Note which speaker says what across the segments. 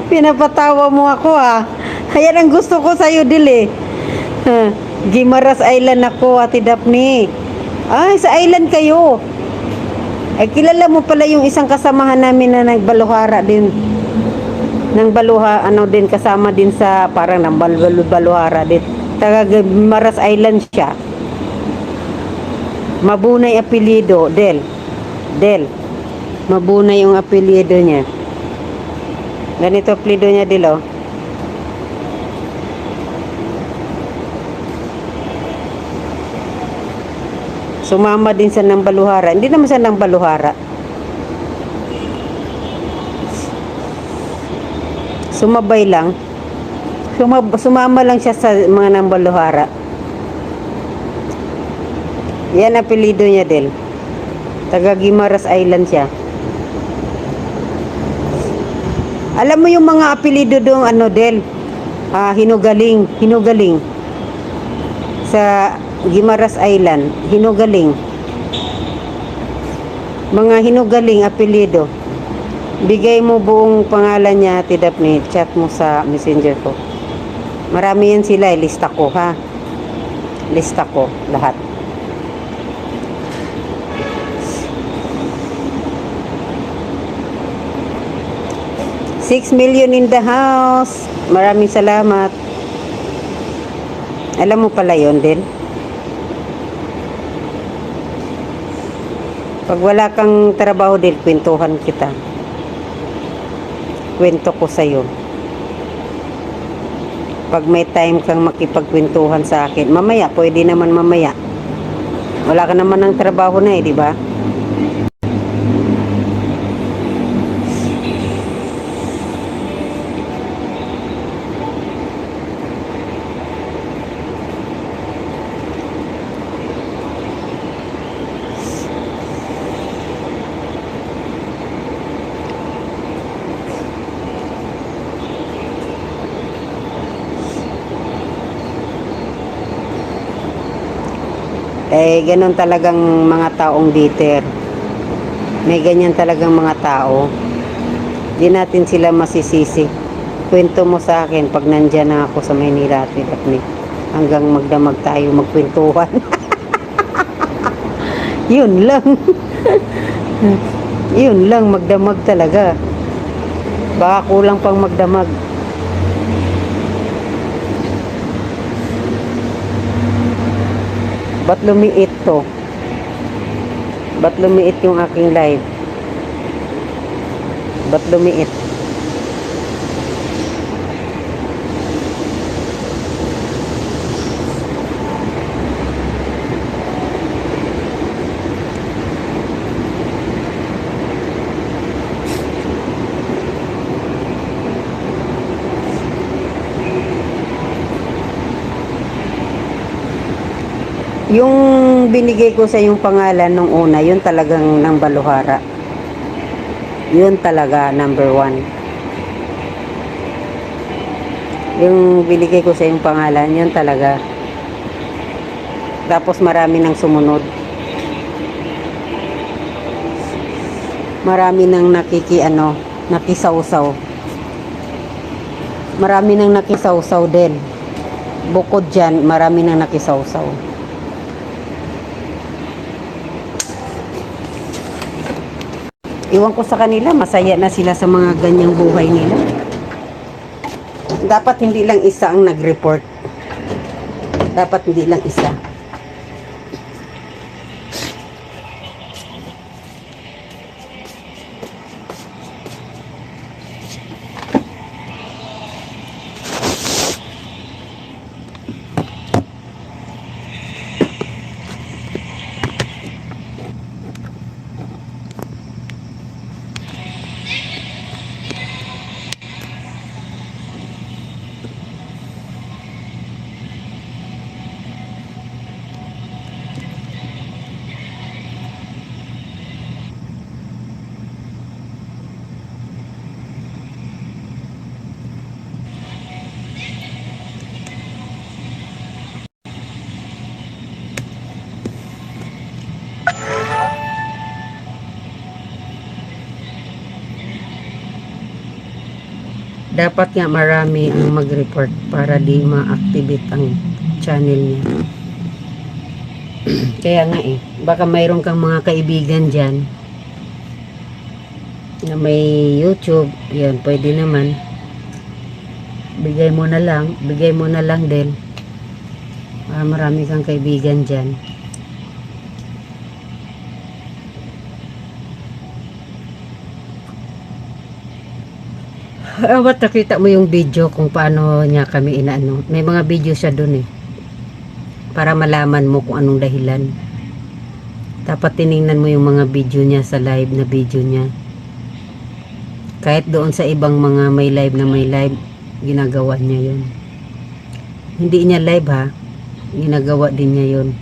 Speaker 1: Pinapatawa mo ako ah. Ayan ang gusto ko sa'yo, Dili. Ha, Gimaras Island ako, Ate Daphne. Ay, sa island kayo. Ay, kilala mo pala yung isang kasamahan namin na nagbaluhara din. Nang baluha, ano din, kasama din sa parang nang baluhara din. Taga Gimaras Island siya. Mabunay apelyido, Del. Del. Mabunay yung apelyido niya. Ganito apelyido niya, Del, oh. Sumama din sa ng baluhara. Hindi naman sa ng baluhara. Sumabay lang. Sumama lang siya sa mga ng baluhara. Yan apelyido niya, Del. Taga Gimaras Island siya. Alam mo yung mga apelyido doon, ano, Del? Hinugaling. Hinugaling. Sa Gimaras Island, hinugaling. Mga hinugaling apelyido. Bigay mo buong pangalan niya, Ate Daphne. Chat mo sa messenger ko. Marami yan sila, lista ko, ha? Lista ko, lahat. $6 million in the house. Maraming salamat. Alam mo pala yon din. Pag wala kang trabaho din, kwentuhan kita. Kwento ko sa'yo. Pag may time kang makipagkwentuhan sa akin, mamaya, pwede naman mamaya. Wala ka naman ng trabaho na di ba? Eh, ganun talagang mga taong diter. May ganyan talagang mga tao. Di natin sila masisisi. Kwento mo sa akin pag nandyan na ako sa Maynila, Ate Daphne. Hanggang magdamag tayo magkwentuhan. Yun lang. Yun lang, magdamag talaga. Baka kulang pang magdamag. Ba't lumiit to? Ba't lumiit yung aking live? Ba't lumiit? Yung binigay ko sa yung pangalan nung una, yun talagang ng Baluhara. Yun talaga, number 1. Yung binigay ko sa yung pangalan, yun talaga. Tapos marami nang sumunod. Marami nang nakisawsaw. Marami nang nakisawsaw din. Bukod dyan, marami nang nakisawsaw. Iwan ko sa kanila, masaya na sila sa mga ganyang buhay nila. Dapat hindi lang isa ang nag-report. Dapat hindi lang isa. Dapat nga marami ang mag-report para di ma-activate ang channel niya. Kaya nga baka mayroon kang mga kaibigan dyan na may YouTube, yan, pwede naman. Bigay mo na lang din. Marami kang kaibigan dyan. Ba't nakita mo yung video kung paano niya kami inaano? May mga video siya dun para malaman mo kung anong dahilan. Dapat tiningnan mo yung mga video niya sa live na video niya. Kahit doon sa ibang mga may live, ginagawa niya yun. Hindi niya live ginagawa din niya yun.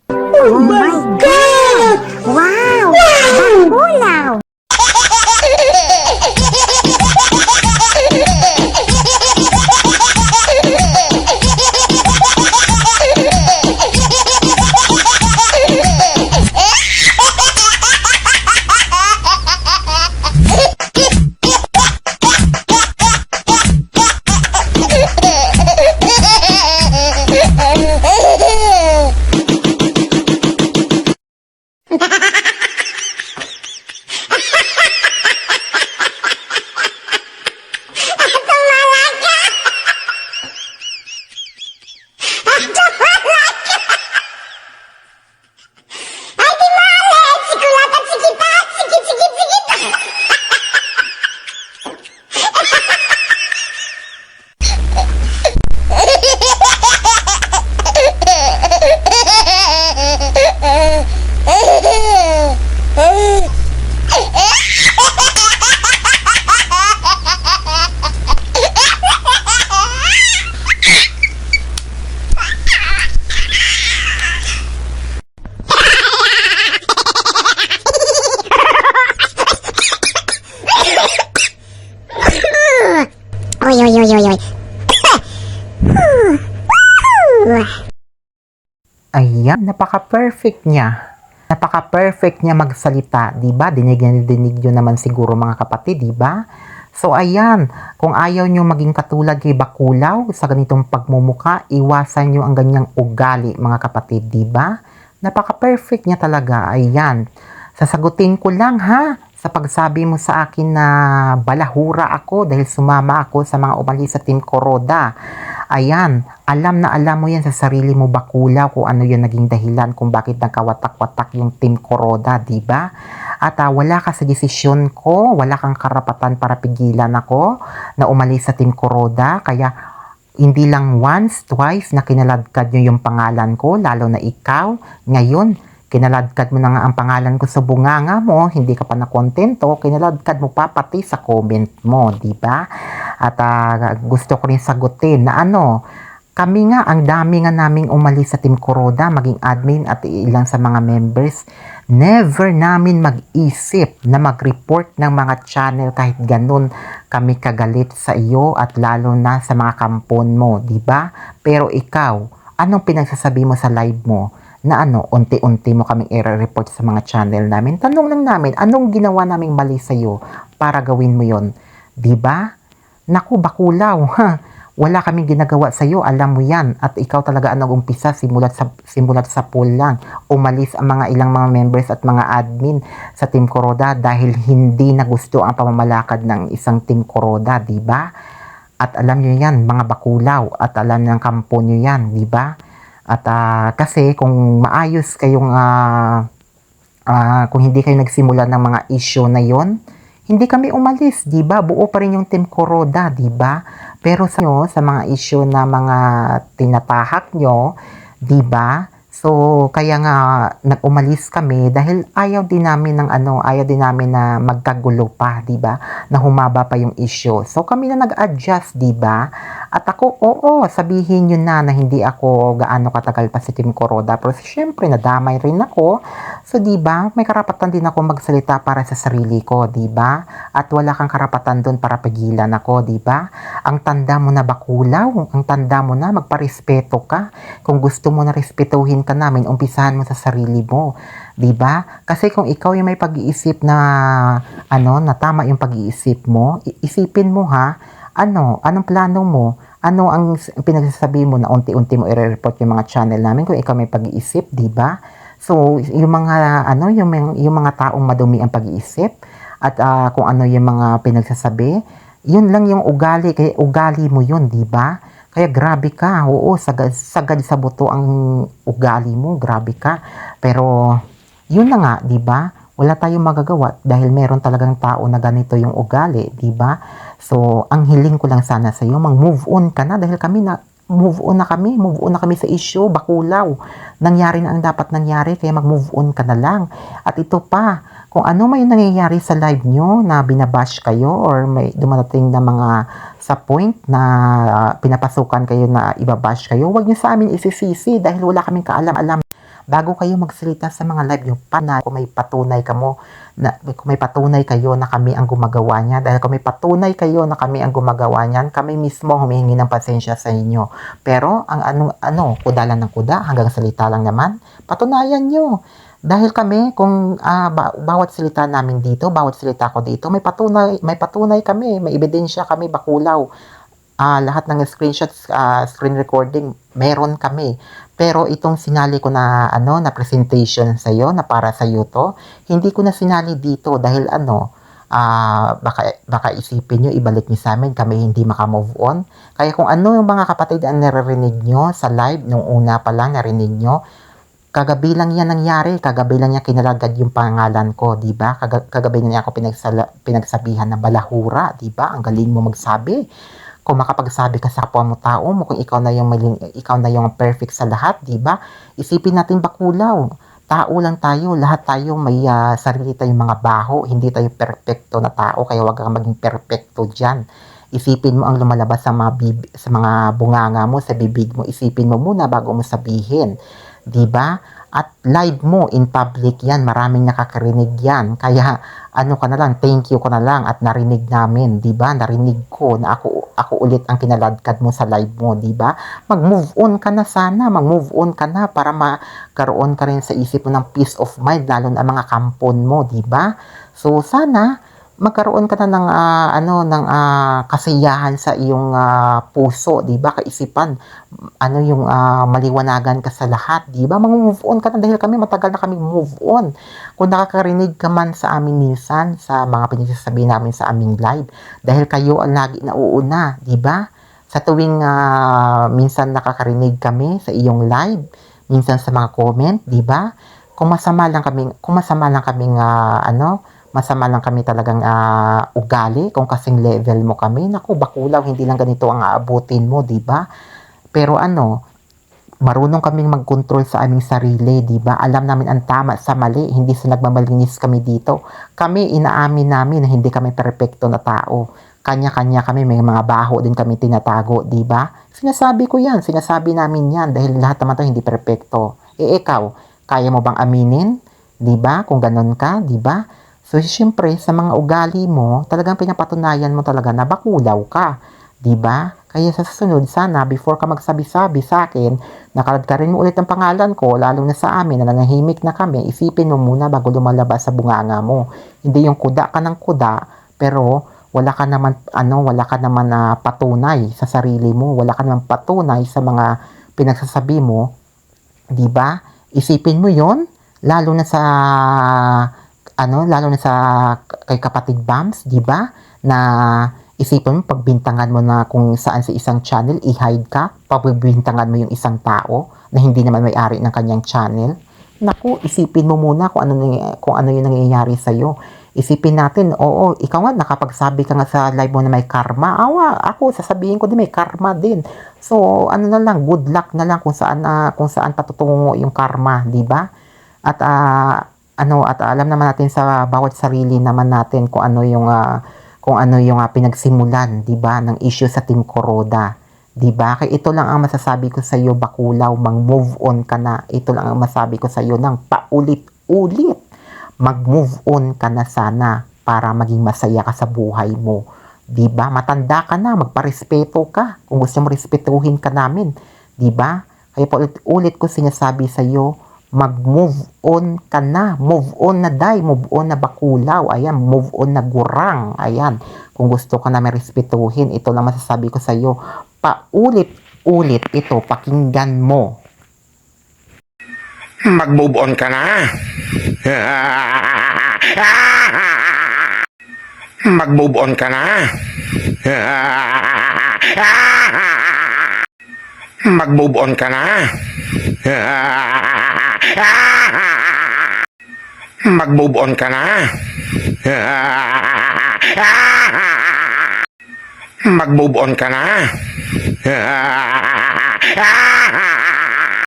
Speaker 2: Oh my God! Wow! Bakulaw! Oy, oy, oy, oy, oy.
Speaker 3: Ayan, napaka-perfect niya. Napaka-perfect niya magsalita, 'di ba? Dinig yun naman siguro mga kapatid, 'di ba? So ayan, kung ayaw nyo maging katulad kay Bakulaw sa ganitong pagmumuka, iwasan nyo ang ganyang ugali mga kapatid, 'di ba? Napaka-perfect niya talaga. Ayan. Sasagutin ko lang sa pagsabi mo sa akin na balahura ako dahil sumama ako sa mga umalis sa Team Kuroda. Ayan, alam na alam mo yan sa sarili mo Bakulaw kung ano yung naging dahilan kung bakit nagkawatak-watak yung Team Kuroda, di ba? At wala ka sa desisyon ko, wala kang karapatan para pigilan ako na umalis sa Team Kuroda, kaya hindi lang once, twice na kinaladkad nyo yung pangalan ko, lalo na ikaw. Ngayon, kinaladkad mo na nga ang pangalan ko sa bunganga mo, hindi ka pa nakontento, kinaladkad mo pa pati sa comment mo, di ba? At gusto ko rin sagutin na kami nga, ang dami nga naming umalis sa Team Kuroda, maging admin at ilang sa mga members, never namin mag-isip na mag-report ng mga channel kahit ganun kami kagalit sa iyo at lalo na sa mga kampon mo, di ba? Pero ikaw, anong pinagsasabi mo sa live mo? Na unti-unti mo kaming i-report sa mga channel namin. Tanong lang namin, anong ginawa naming mali sa'yo para gawin mo yon, di ba? Naku, Bakulaw, wala kaming ginagawa sa'yo, alam mo yan. At ikaw talaga ang nag-umpisa, simulat sa poll lang. Umalis ang mga ilang mga members at mga admin sa Team Kuroda dahil hindi na gusto ang pamamalakad ng isang Team Kuroda, di ba? At alam nyo yan, mga Bakulaw, at alam ng kampo nyo yan, di ba? At kasi kung maayos kayong kung hindi kayo nagsimula ng mga issue na yon, hindi kami umalis, 'di ba? Buo pa rin yung Team Kuroda, 'di ba? Pero sa mga issue na mga tinatahak nyo, 'di ba? So kaya nga nag-umalis kami dahil ayaw din namin na magkagulo pa, 'di ba? Na humaba pa yung issue. So kami na nag-adjust, 'di ba? At ako, sabihin nyo na hindi ako gaano katagal pa sa Team Kuroda. Pero syempre, nadamay rin ako. So, di ba, may karapatan din ako magsalita para sa sarili ko, di ba? At wala kang karapatan doon para pigilan ako, di ba? Ang tanda mo na Bakulaw, ang tanda mo na magparespeto ka. Kung gusto mo na respetuhin ka namin, umpisahan mo sa sarili mo. Di ba? Kasi kung ikaw yung may pag-iisip na, na tama yung pag-iisip mo, isipin mo Anong plano mo? Ano ang pinagsasabi mo na unti-unti mo i-report yung mga channel namin kung ikaw may pag-iisip, di ba? So, yung mga, yung mga taong madumi ang pag-iisip at kung ano yung mga pinagsasabi, yun lang yung ugali, kaya ugali mo yun, di ba? Kaya grabe ka, oo, sagad sa buto ang ugali mo, grabe ka. Pero, yun na nga, di ba? Wala tayong magagawa dahil meron talagang tao na ganito yung ugali, di ba? So, ang hiling ko lang sana sa iyo, mag-move on ka na dahil move on na kami sa issue, bakulaw. Nangyari na ang dapat nangyari, kaya mag-move on ka na lang. At ito pa, kung ano may nangyayari sa live nyo na binabash kayo or may dumadating na mga sa point na pinapasukan kayo na ibabash kayo, huwag nyo sa amin isisisi dahil wala kaming kaalam-alam. Bago kayo magsalita sa mga live nyo, kung may patunay kung may patunay kayo na kami ang gumagawa niya, dahil kung may patunay kayo na kami ang gumagawa niyan, kami mismo humihingi ng pasensya sa inyo. Pero ang kuda lang ng kuda, hanggang salita lang naman, patunayan nyo. Dahil kami, kung bawat salita namin dito, bawat salita ko dito, may patunay kami, may ebidensya kami, bakulaw. Lahat ng screenshots, screen recording, meron kami. Pero itong sinali ko na na presentation sa iyo na para sa iyo to, hindi ko na sinali dito dahil baka isipin niyo, ibalik niyo sa amin, kami hindi maka-move on. Kaya kung ano yung mga kapatid ang naririnig niyo sa live nung una pa lang narinig niyo, kagabi lang yan nangyari, kagabi lang niya kinalagad yung pangalan ko, di ba? Kagabi na niya ako pinagsabihan na balahura, di ba? Ang galing mo magsabi. Kung makapagsabi ka sa kapwa mo tao mo, kung ikaw na yung perfect sa lahat, di ba? Isipin natin bakulaw. Tao lang tayo, lahat tayo may sarili tayong mga baho, hindi tayo perfecto na tao, kaya wag kang maging perfecto diyan. Isipin mo ang lumalabas sa mga bunganga mo, sa bibig mo, isipin mo muna bago mo sabihin. 'Di ba? At live mo in public yan, maraming nakakarinig yan. Kaya ka na lang, thank you ko na lang at narinig namin, 'di ba? Narinig ko na ako ulit ang kinaladkad mo sa live mo, 'di ba? Mag-move on ka na sana, mag-move on ka na para magkaroon ka rin sa isip mo ng peace of mind, lalo na mga kampon mo, 'di ba? So sana magkaroon ka na ng kasiyahan sa iyong puso, 'di ba? Kaisipan, yung maliwanagan ka sa lahat, 'di ba? Mag-move on ka na dahil kami matagal na kami move on. Kung nakakarinig ka man sa amin minsan sa mga pinagsasabi namin sa aming live, dahil kayo ang lagi nauuna, 'di ba? Sa tuwing minsan nakakarinig kami sa iyong live, minsan sa mga comment, 'di ba? Kung masama lang kami talagang ugali, kung kasing level mo kami, naku, bakulaw, hindi lang ganito ang aabutin mo, di ba? Pero marunong kaming mag-control sa aming sarili, di ba? Alam namin ang tama sa mali, hindi sa nagmamalinis kami dito. Kami, inaamin namin na hindi kami perpekto na tao. Kanya-kanya kami, may mga baho din kami tinatago, di ba? Sinasabi ko yan, sinasabi namin yan, dahil lahat naman to hindi perpekto. Ikaw, kaya mo bang aminin? Di ba? Kung ganun ka, di ba? So, siyempre, sa mga ugali mo, talagang pinapatunayan mo talaga na bakulaw ka. 'Di ba? Kaya sa susunod, sana, before ka magsabi-sabi sa akin, nakaladkarin mo ulit ang pangalan ko, lalo na sa amin, na nanahimik na kami, isipin mo muna bago lumalabas sa bunganga mo. Hindi yung kuda ka ng kuda, pero wala ka naman patunay sa sarili mo, wala ka naman patunay sa mga pinagsasabi mo. 'Di ba? Isipin mo 'yon, lalo na sa kay kapatid Bams, 'di ba? Na isipin mo, pagbintangan mo na kung saan sa isang channel, i-hide ka, pagbintangan mo yung isang tao na hindi naman may-ari ng kanyang channel. Naku, isipin mo muna kung ano yung nangyayari sa iyo. Isipin natin, oo, ikaw nga nakapagsabi ka nga sa live mo na may karma. Ako sasabihin ko din may karma din. So, na lang, good luck na lang kung saan patutungo yung karma, 'di ba? At alam naman natin sa bawat sarili naman natin kung ano yung pinagsimulan, 'di ba, ng issue sa Team Kuroda, 'di ba? Kaya ito lang ang masasabi ko sa iyo, bakulaw, mag-move on ka na. Ito lang ang masasabi ko sa iyo ng paulit-ulit. Mag-move on ka na sana para maging masaya ka sa buhay mo. 'Di ba? Matanda ka na, magparespeto ka. Kung gusto mo respetuhin ka namin, 'di ba? Kaya paulit-ulit ko sinasabi sa iyo, mag-move on ka na. Move on na move on na bakulaw. Ayan, move on na gurang. Ayan. Kung gusto ka na may respetuhin, ito lang masasabi ko sa'yo. Paulit-ulit ito, pakinggan mo.
Speaker 4: Mag-move on ka na. Mag-move on ka na. Mag-move on ka na. Mag-move on ka na. Mag-move on ka na.